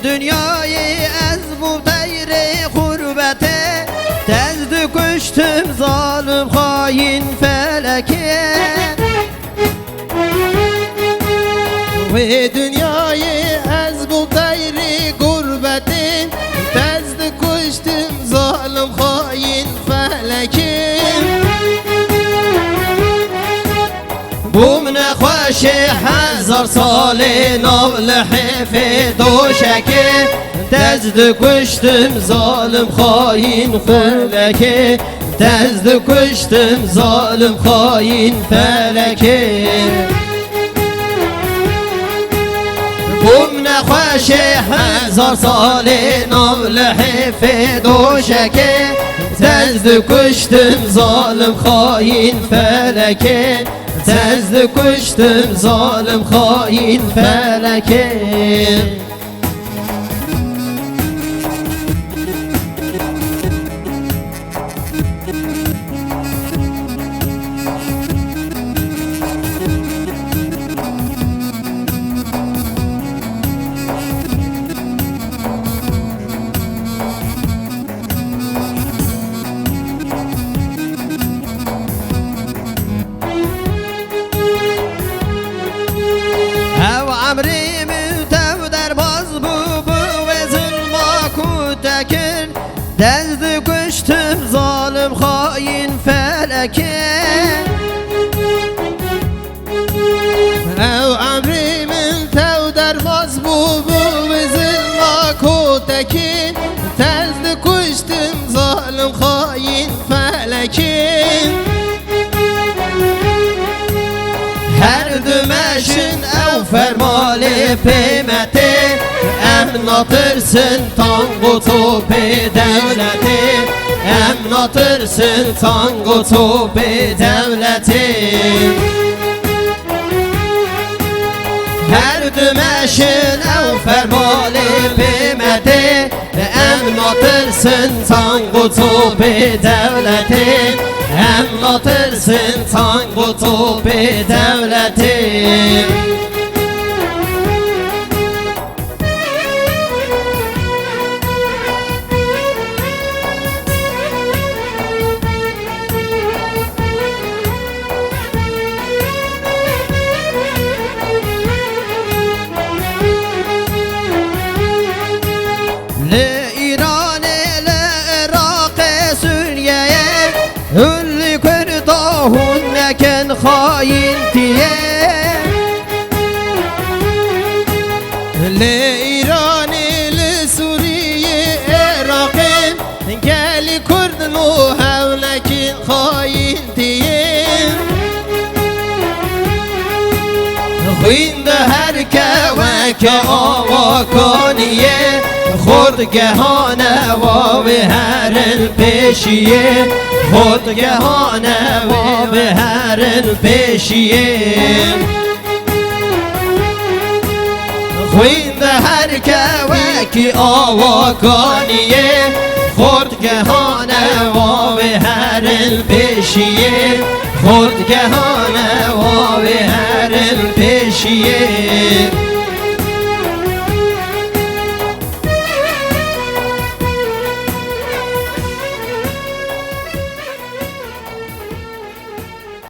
dünyayı az bu dayre gurbete Tezdi kuştum zalim hain feleke Ve dünyayı az bu dayre gurbete Tezdi kuştum zalim hain feleke Bu من خوش هزار سال نال حیف دوشکه تزد کشتم ظالم خاین فلکه تزد کشتم ظالم خاین فلکه Bu من خوش هزار سال نال حیف دوشکه تزد کشتم ظالم خاین فلکه تزد کشتم ظالم خاین فلکه عمری تو در باز بو و ظلما کودکر دزد کشتم ظالم خاین فلکه او عمری من تو در باز بو و ظلما کودکر دزد کشتم ظالم خاین فلکه هر دمشن او فرمال پیمته ام ناترسن تانگو تو به دولته ام ناترسن تانگو تو به دولته هر دمشن او فرمال پیمته ام ناترسن تانگو تو به دولته هم ناترسن تانگو تو به دولته لإيران لعراق سوريا هل كرداهن كان خاين تيه لإيران لسوريا عراق قال كردنوها ولكن خاين تيه خوین ده هر که و که آوا کنیه خودگهانه و به هر پیشیه خودگهانه و به هر پیشیه خوین ده هر که و که آوا کنیه خودگهانه و به هر پیشیه خودگهانه و به هر پیشیه